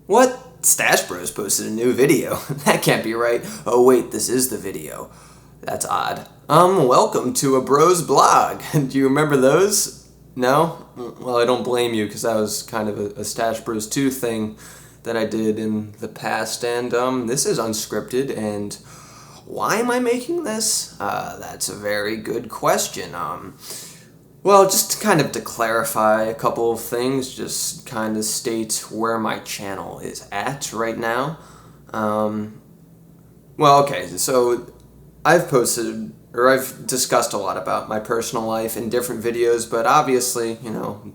What? StacheBros posted a new video. That can't be right. Oh wait, this is the video. That's odd. Welcome to a bros blog. Do you remember those? No? Well, I don't blame you because that was kind of a StacheBros 2 thing that I did in the past, and this is unscripted. And why am I making this? That's a very good question. Well, just kind of to clarify a couple of things, just kind of state where my channel is at right now. Okay, so I've discussed a lot about my personal life in different videos, but obviously,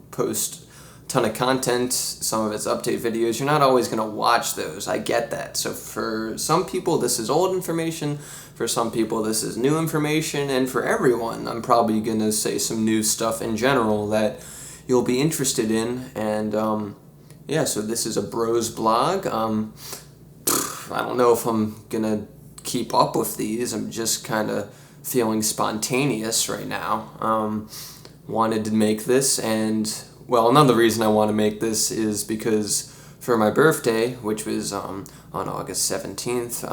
post a ton of content, some of it's update videos, you're not always going to watch those. I get that. So for some people, this is old information. For some people, this is new information. And for everyone, I'm probably going to say some new stuff in general that you'll be interested in. And so this is a bros blog. I don't know if I'm going to keep up with these. I'm just kind of feeling spontaneous right now. Wanted to make this, and another reason I want to make this is because for my birthday, which was on August 17th,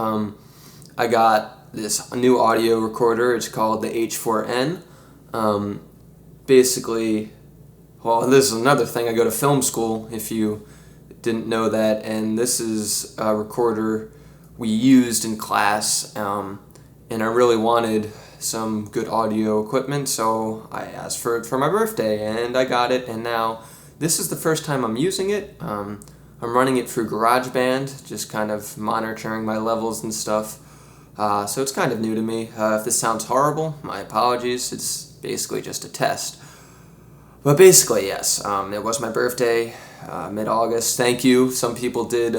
I got this new audio recorder. It's called the H4n. Basically, this is another thing. I go to film school, if you didn't know that, and this is a recorder we used in class, and I really wanted some good audio equipment, so I asked for it for my birthday, and I got it, and now this is the first time I'm using it. I'm running it through GarageBand, just kind of monitoring my levels and stuff, so it's kind of new to me. If this sounds horrible, my apologies. It's basically just a test. But basically, yes, it was my birthday, mid-August. Thank you. Some people did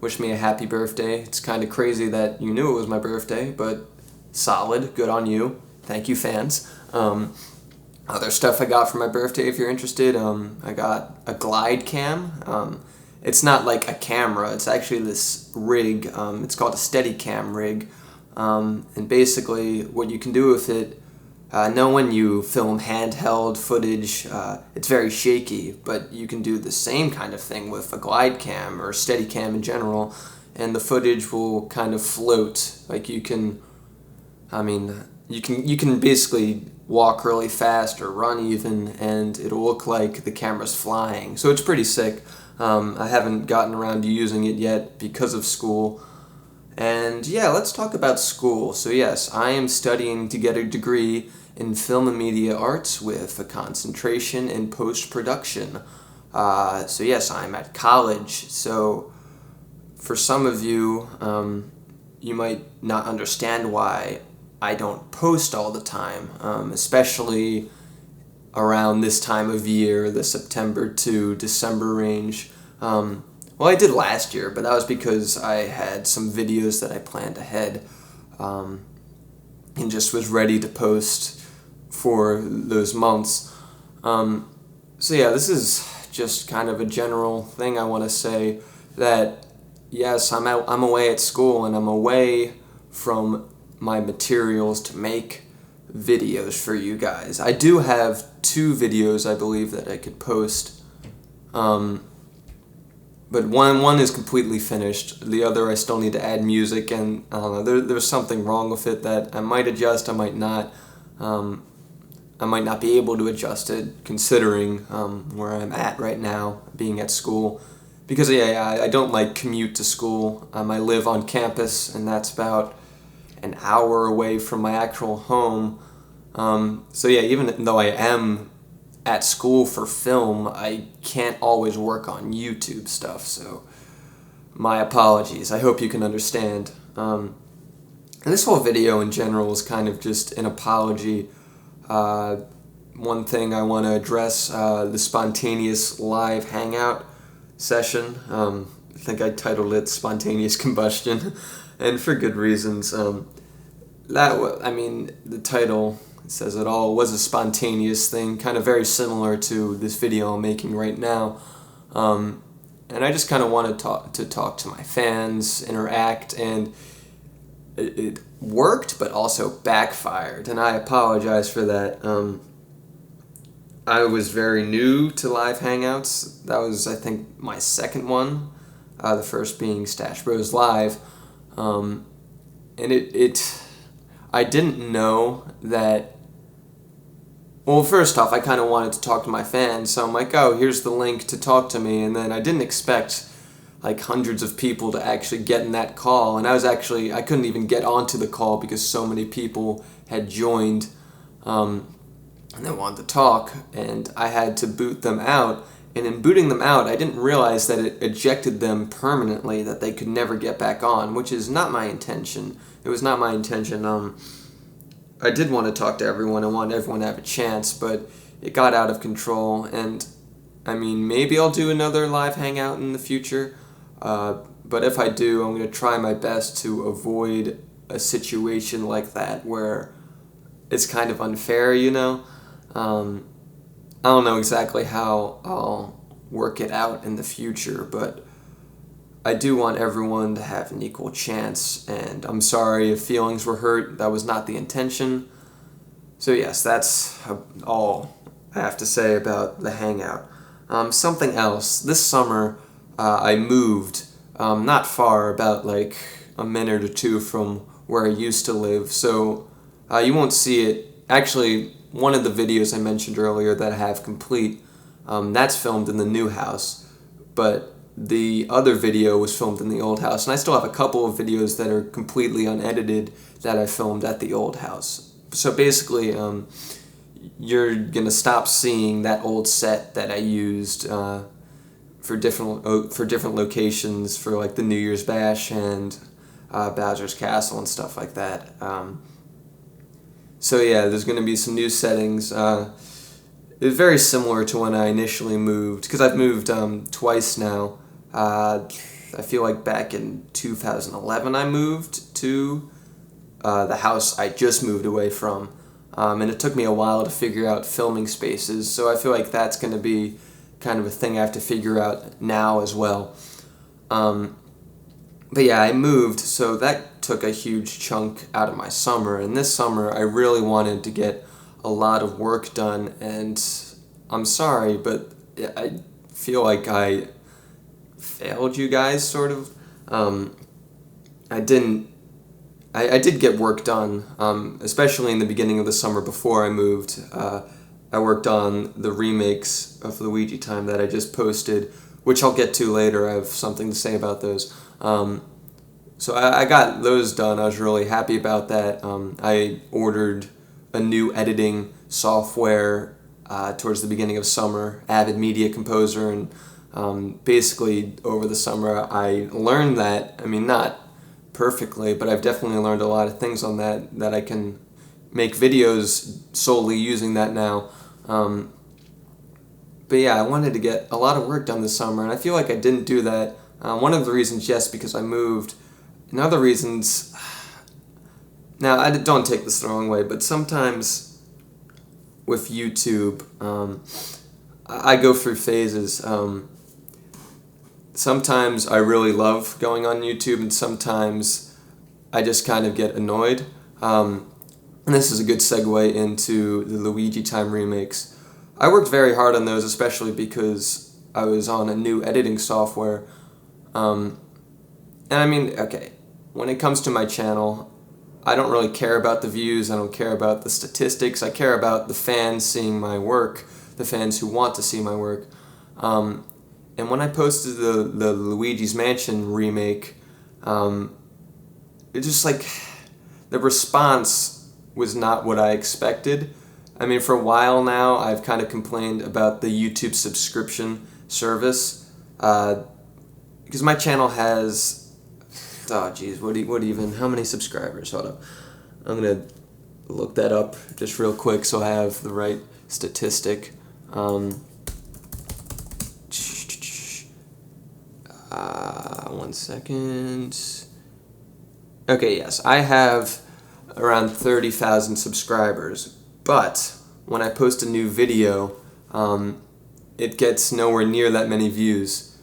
wish me a happy birthday. It's kind of crazy that you knew it was my birthday, but solid. Good on you. Thank you, fans. Other stuff I got for my birthday, if you're interested, I got a glide cam. It's not like a camera. It's actually this rig. It's called a Steadicam rig. And basically what you can do with it, know when you film handheld footage, it's very shaky, but you can do the same kind of thing with a glide cam or Steadicam in general, and the footage will kind of float. Like you can basically walk really fast or run even, and it'll look like the camera's flying. So it's pretty sick. I haven't gotten around to using it yet because of school. And yeah, let's talk about school. So yes, I am studying to get a degree in film and media arts with a concentration in post-production. So yes, I'm at college. So for some of you, you might not understand why I don't post all the time, especially around this time of year, the September to December range. I did last year, but that was because I had some videos that I planned ahead, and just was ready to post for those months. This is just kind of a general thing I want to say, that yes, I'm away at school, and I'm away from my materials to make videos for you guys. I do have 2 videos, I believe, that I could post, but one is completely finished. The other I still need to add music, and I don't know, there's something wrong with it that I might adjust, I might not. I might not be able to adjust it, considering where I'm at right now, being at school. Because I don't commute to school. I live on campus, and that's about an hour away from my actual home. Even though I am at school for film, I can't always work on YouTube stuff, so my apologies. I hope you can understand. And this whole video in general is kind of just an apology. One thing I want to address, the spontaneous live hangout session. I think I titled it Spontaneous Combustion, and for good reasons. The title says it all. It was a spontaneous thing, kind of very similar to this video I'm making right now. And I just kind of wanted to talk to my fans, interact, and it worked, but also backfired, and I apologize for that. I was very new to live hangouts. That was, I think, my second one. the first being StacheBros Live. And I didn't know that. Well, first off, I kind of wanted to talk to my fans, so I'm like, oh, here's the link to talk to me, and then I didn't expect like hundreds of people to actually get in that call, and I couldn't even get onto the call because so many people had joined, and they wanted to talk, and I had to boot them out, and in booting them out, I didn't realize that it ejected them permanently, that they could never get back on, which is not my intention. It was not my intention. I did want to talk to everyone. I wanted everyone to have a chance, but it got out of control. And I mean, maybe I'll do another live hangout in the future. But if I do, I'm going to try my best to avoid a situation like that where it's kind of unfair, you know? I don't know exactly how I'll work it out in the future, but I do want everyone to have an equal chance, and I'm sorry if feelings were hurt. That was not the intention. So yes, that's all I have to say about the hangout. Something else. This summer, I moved not far, about like a minute or two from where I used to live, so you won't see it. Actually, one of the videos I mentioned earlier that I have complete, that's filmed in the new house, but the other video was filmed in the old house, and I still have a couple of videos that are completely unedited that I filmed at the old house. So basically, you're gonna stop seeing that old set that I used for different locations for like the New Year's Bash and Bowser's Castle and stuff like that. So yeah, there's gonna be some new settings. It's very similar to when I initially moved, because I've moved twice now. I feel like back in 2011 I moved to the house I just moved away from, and it took me a while to figure out filming spaces, so I feel like that's going to be kind of a thing I have to figure out now as well. But yeah, I moved, so that took a huge chunk out of my summer, and this summer I really wanted to get a lot of work done, and I'm sorry, but I feel like I failed you guys, sort of. I did get work done, especially in the beginning of the summer before I moved. I worked on the remakes of Luigi Time that I just posted, which I'll get to later. I have something to say about those. So I got those done. I was really happy about that. I ordered a new editing software towards the beginning of summer, Avid Media Composer, and basically over the summer I learned that. I mean, not perfectly, but I've definitely learned a lot of things on that I can make videos solely using that now. But yeah, I wanted to get a lot of work done this summer, and I feel like I didn't do that. One of the reasons, yes, because I moved. And other reasons, now I don't take this the wrong way, but sometimes with YouTube, I go through phases. Sometimes I really love going on YouTube, and sometimes I just kind of get annoyed. And this is a good segue into the Luigi Time remakes. I worked very hard on those, especially because I was on a new editing software. And I mean, okay, when it comes to my channel, I don't really care about the views, I don't care about the statistics, I care about the fans seeing my work, the fans who want to see my work. And when I posted the Luigi's Mansion remake, it just like, the response was not what I expected. I mean, for a while now, I've kind of complained about the YouTube subscription service, because my channel has, oh geez, what even, how many subscribers? Hold up. I'm going to look that up just real quick so I have the right statistic. 1 second. Okay, yes, I have around 30,000 subscribers, but when I post a new video, it gets nowhere near that many views.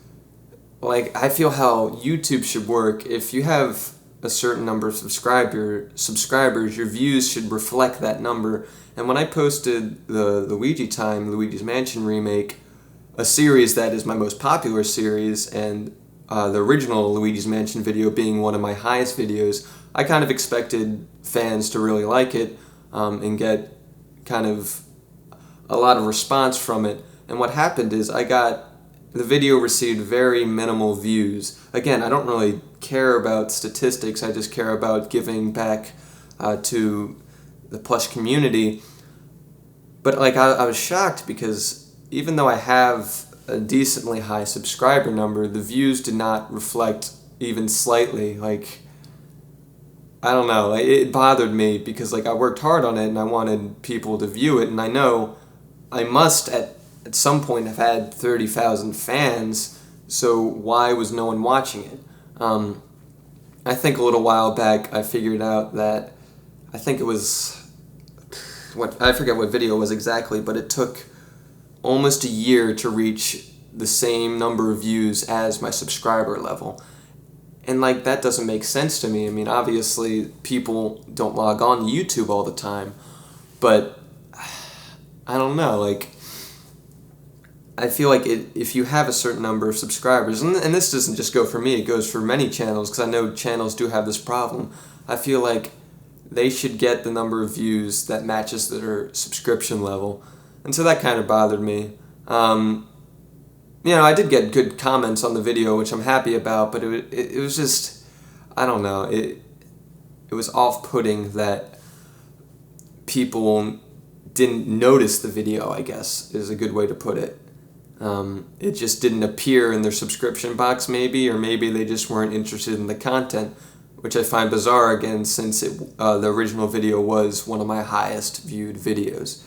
Like, I feel how YouTube should work. If you have a certain number of subscribers, your views should reflect that number. And when I posted the Luigi's Mansion remake, a series that is my most popular series, and the original Luigi's Mansion video being one of my highest videos, I kind of expected fans to really like it and get kind of a lot of response from it. And what happened is the video received very minimal views. Again, I don't really care about statistics, I just care about giving back to the plush community. But like I was shocked because even though I have a decently high subscriber number, the views did not reflect even slightly. Like, I don't know, it bothered me because like I worked hard on it and I wanted people to view it, and I know I must at some point have had 30,000 fans, so why was no one watching it? I think a little while back I figured out that, I think it was, I forget what video it was exactly, but it took almost a year to reach the same number of views as my subscriber level. And like, that doesn't make sense to me. I mean, obviously people don't log on to YouTube all the time, but I don't know, like, I feel like if you have a certain number of subscribers, and this doesn't just go for me, it goes for many channels, because I know channels do have this problem, I feel like they should get the number of views that matches their subscription level. And so that kind of bothered me. I did get good comments on the video, which I'm happy about, but it was just, I don't know, it was off-putting that people didn't notice the video, I guess, is a good way to put it. It just didn't appear in their subscription box maybe, or maybe they just weren't interested in the content, which I find bizarre again, since the original video was one of my highest viewed videos.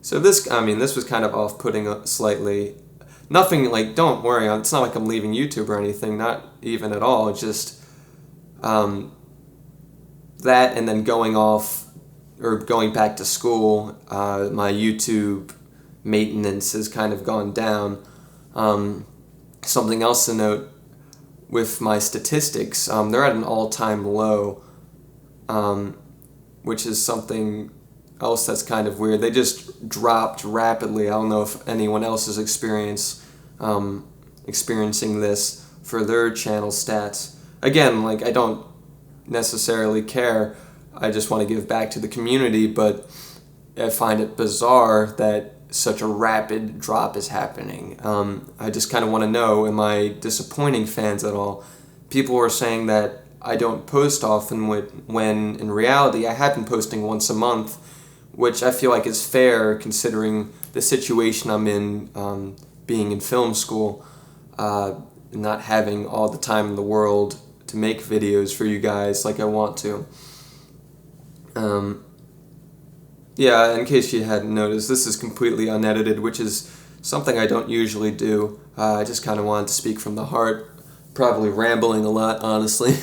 So this was kind of off-putting slightly. Nothing like, don't worry, it's not like I'm leaving YouTube or anything, not even at all. It's just that, and then going back to school, my YouTube maintenance has kind of gone down. Something else to note with my statistics, they're at an all-time low, which is something else that's kind of weird. They just dropped rapidly. I don't know if anyone else is experiencing this for their channel stats. Again, like, I don't necessarily care. I just want to give back to the community, but I find it bizarre that such a rapid drop is happening. I just kind of want to know, am I disappointing fans at all? People were saying that I don't post often, when in reality I have been posting once a month, which I feel like is fair considering the situation I'm in, being in film school, not having all the time in the world to make videos for you guys like I want to. Yeah, in case you hadn't noticed, this is completely unedited, which is something I don't usually do. I just kind of wanted to speak from the heart, probably rambling a lot, honestly.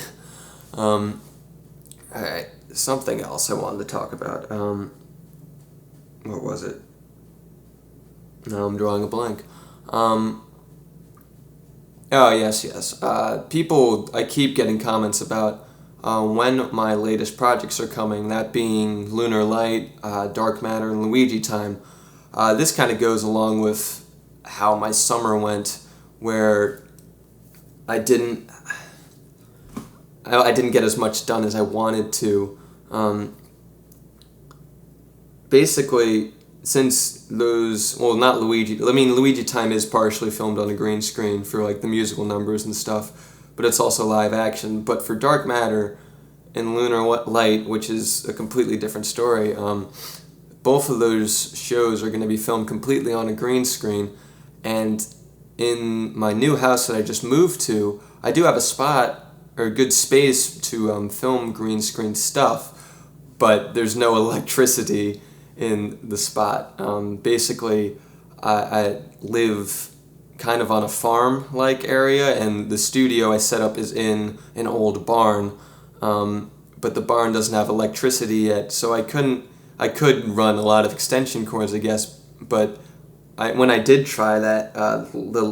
Alright, something else I wanted to talk about. What was it? Now I'm drawing a blank. Oh, yes. People, I keep getting comments about when my latest projects are coming, that being Lunar Light, Dark Matter, and Luigi Time. This kind of goes along with how my summer went, where I didn't get as much done as I wanted to. Basically, since those, well, not Luigi, I mean, Luigi Time is partially filmed on a green screen for like the musical numbers and stuff, but it's also live action. But for Dark Matter and Lunar Light, which is a completely different story, both of those shows are going to be filmed completely on a green screen. And in my new house that I just moved to, I do have a spot, or a good space to film green screen stuff, but there's no electricity in the spot. Basically, I live kind of on a farm-like area, and the studio I set up is in an old barn, but the barn doesn't have electricity yet, so I could run a lot of extension cords, I guess, but when I did try that,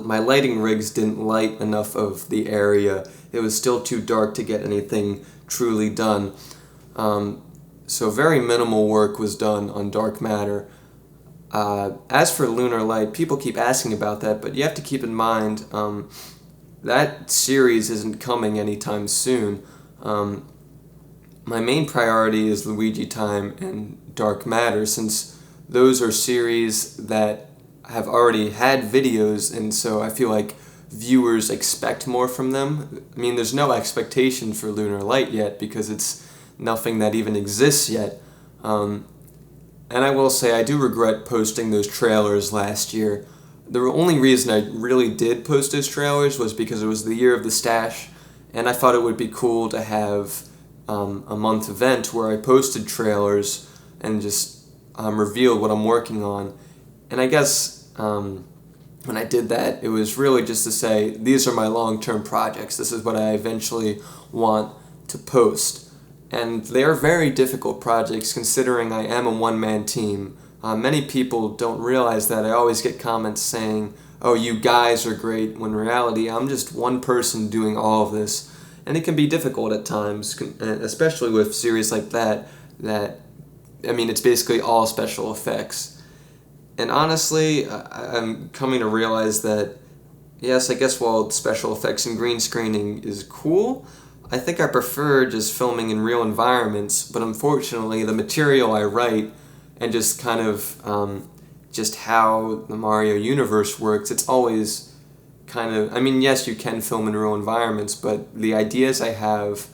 my lighting rigs didn't light enough of the area. It was still too dark to get anything truly done. So very minimal work was done on Dark Matter. As for Lunar Light, people keep asking about that, but you have to keep in mind that series isn't coming anytime soon. My main priority is Luigi Time and Dark Matter, since those are series that have already had videos, and so I feel like viewers expect more from them. I mean, there's no expectation for Lunar Light yet because it's nothing that even exists yet. And I will say I do regret posting those trailers last year. The only reason I really did post those trailers was because it was the year of the stash, and I thought it would be cool to have a month event where I posted trailers and just revealed what I'm working on. And I guess when I did that, it was really just to say, these are my long-term projects. This is what I eventually want to post. And they are very difficult projects considering I am a one-man team. Many people don't realize that. I always get comments saying, oh, you guys are great, when in reality I'm just one person doing all of this. And it can be difficult at times, especially with series like that, I mean, it's basically all special effects. And honestly, I'm coming to realize that, yes, I guess while special effects and green screening is cool, I think I prefer just filming in real environments, but unfortunately the material I write and just kind of just how the Mario universe works, it's always kind of, I mean, yes, you can film in real environments, but the ideas I have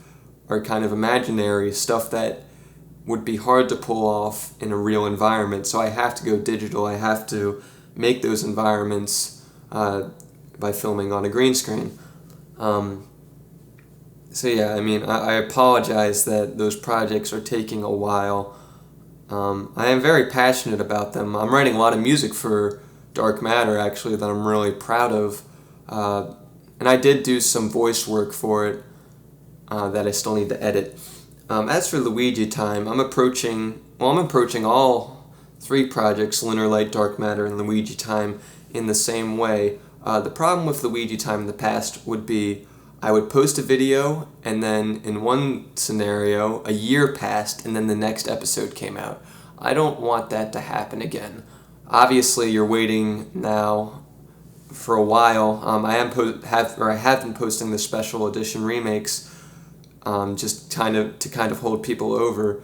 are kind of imaginary, stuff that would be hard to pull off in a real environment, so I have to go digital. I have to make those environments by filming on a green screen. So yeah, I mean, I apologize that those projects are taking a while. I am very passionate about them. I'm writing a lot of music for Dark Matter, actually, that I'm really proud of. And I did do some voice work for it that I still need to edit. As for Luigi Time, I'm approaching all three projects, Lunar Light, Dark Matter, and Luigi Time, in the same way. The problem with Luigi Time in the past would be I would post a video, and then in one scenario, a year passed, and then the next episode came out. I don't want that to happen again. Obviously, you're waiting now for a while. I have been posting the special edition remakes, just to kind of hold people over.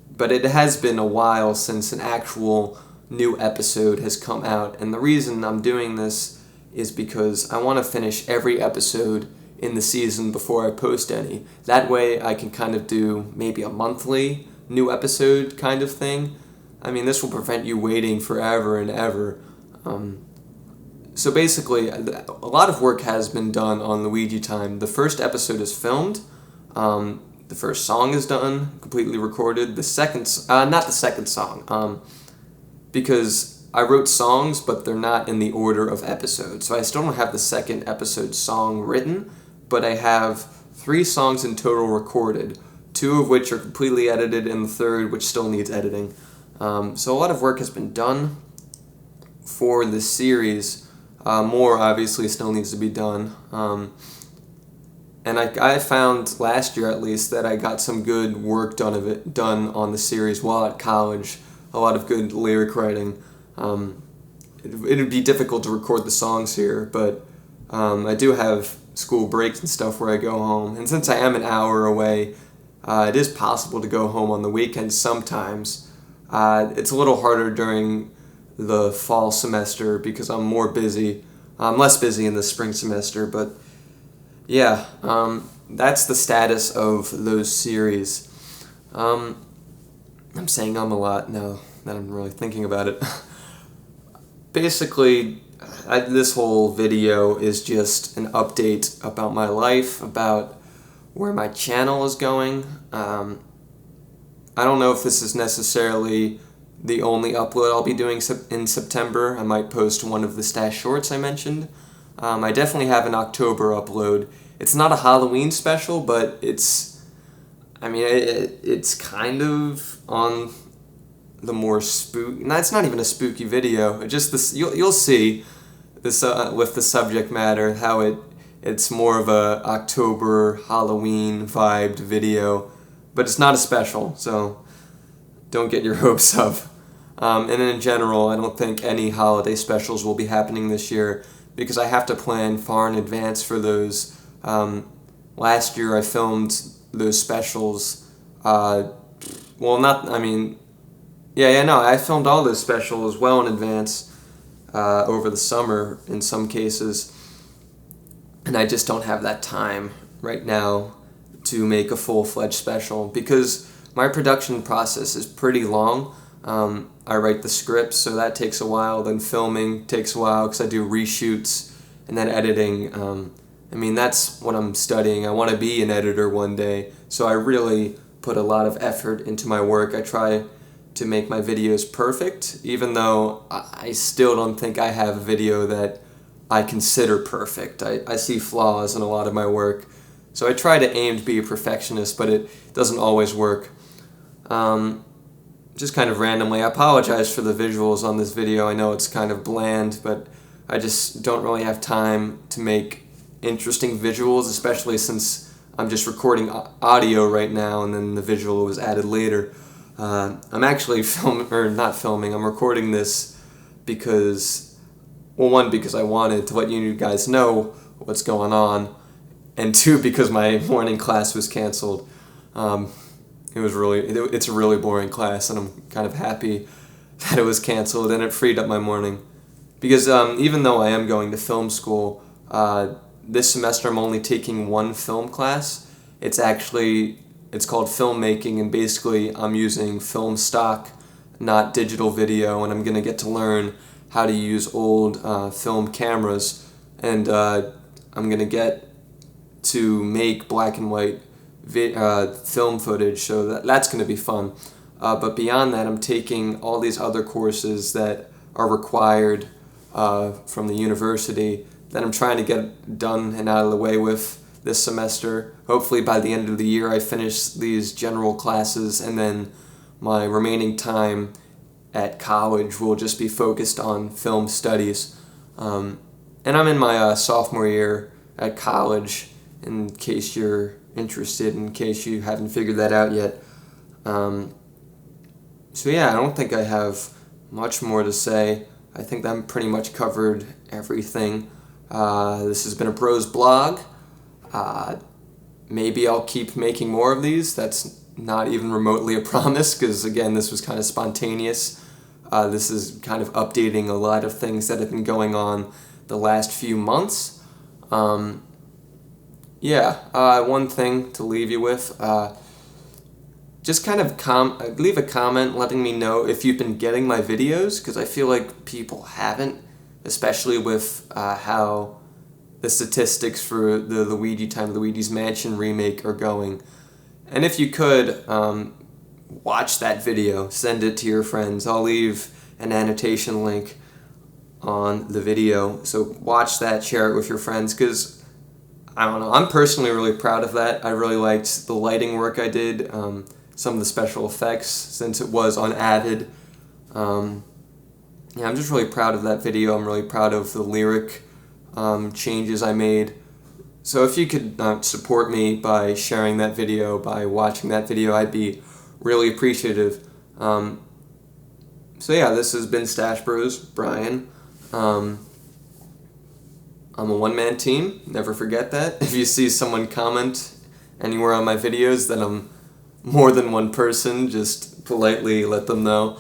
But it has been a while since an actual new episode has come out, and the reason I'm doing this is because I want to finish every episode in the season before I post any. That way I can kind of do maybe a monthly new episode kind of thing. I mean, this will prevent you waiting forever and ever. So basically, a lot of work has been done on Luigi Time. The first episode is filmed. The first song is done, completely recorded. The second, not the second song, because I wrote songs, but they're not in the order of episodes. So I still don't have the second episode song written, but I have 3 songs in total recorded, 2 of which are completely edited, and the third which still needs editing. So a lot of work has been done for this series. More obviously still needs to be done. And I found last year at least that I got some good work done on the series while at college. A lot of good lyric writing. It'd be difficult to record the songs here, but I do have school breaks and stuff where I go home. And since I am an hour away, it is possible to go home on the weekends sometimes. It's a little harder during the fall semester because I'm more busy. I'm less busy in the spring semester, but yeah, that's the status of those series. I'm saying a lot now that I'm really thinking about it. Basically, this whole video is just an update about my life, about where my channel is going. I don't know if this is necessarily the only upload I'll be doing in September. I might post one of the Stash Shorts I mentioned. I definitely have an October upload. It's not a Halloween special, but it's kind of on the more spooky. No, it's not even a spooky video. It just this you'll see this with the subject matter how it's more of a October Halloween vibed video, but it's not a special, so don't get your hopes up. And in general, I don't think any holiday specials will be happening this year because I have to plan far in advance for those. Last year I filmed those specials. Well, not, I mean, no, I filmed all those specials well in advance over the summer in some cases, and I just don't have that time right now to make a full-fledged special because my production process is pretty long. I write the scripts, so that takes a while, then filming takes a while because I do reshoots, and then editing. I mean, that's what I'm studying. I want to be an editor one day, so I really put a lot of effort into my work. I try to make my videos perfect, even though I still don't think I have a video that I consider perfect. I see flaws in a lot of my work, so I try to aim to be a perfectionist, but it doesn't always work. Just kind of randomly, I apologize for the visuals on this video. I know it's kind of bland, but I just don't really have time to make interesting visuals, especially since I'm just recording audio right now and then the visual was added later. I'm actually I'm recording this because, well, one, because I wanted to let you guys know what's going on, and two, because my morning class was canceled. It's a really boring class, and I'm kind of happy that it was canceled, and it freed up my morning. Because even though I am going to film school, this semester I'm only taking one film class. It's called filmmaking, and basically I'm using film stock, not digital video, and I'm going to get to learn how to use old film cameras, and I'm going to get to make black and white film footage, so that's going to be fun. But beyond that, I'm taking all these other courses that are required from the university that I'm trying to get done and out of the way with this semester. Hopefully by the end of the year I finish these general classes, and then my remaining time at college will just be focused on film studies. And I'm in my sophomore year at college, in case you're interested, in case you haven't figured that out yet. So yeah, I don't think I have much more to say. I think that I'm pretty much covered everything. This has been a Bros blog. Maybe I'll keep making more of these. That's not even remotely a promise, because again, this was kind of spontaneous. This is kind of updating a lot of things that have been going on the last few months. One thing to leave you with, just kind of leave a comment letting me know if you've been getting my videos, because I feel like people haven't, especially with how the statistics for the Luigi's Mansion remake are going. And if you could, watch that video, send it to your friends. I'll leave an annotation link on the video, so watch that, share it with your friends, because I don't know, I'm personally really proud of that. I really liked the lighting work I did, some of the special effects, since it was on Avid. I'm just really proud of that video. I'm really proud of the lyric changes I made. So if you could support me by sharing that video, by watching that video, I'd be really appreciative. This has been StacheBros, Brian. I'm a one-man team, never forget that. If you see someone comment anywhere on my videos that I'm more than one person, just politely let them know.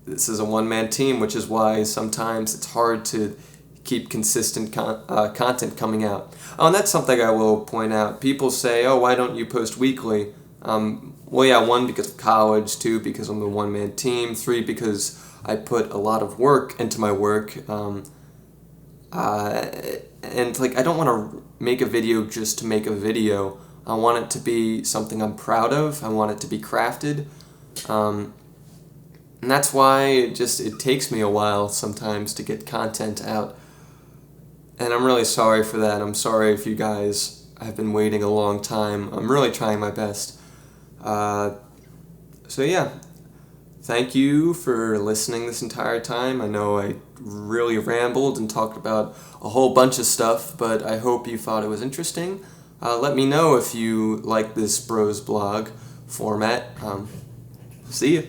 This is a one-man team, which is why sometimes it's hard to keep consistent content coming out. Oh, and that's something I will point out. People say, oh, why don't you post weekly? One, because of college, two, because I'm a one-man team, three, because I put a lot of work into my work. And I don't want to make a video just to make a video. I want it to be something I'm proud of. I want it to be crafted. And that's why it takes me a while sometimes to get content out. And I'm really sorry for that. I'm sorry if you guys have been waiting a long time. I'm really trying my best. Thank you for listening this entire time. I know I really rambled and talked about a whole bunch of stuff, but I hope you thought it was interesting. Let me know if you like this Bros blog format. See ya.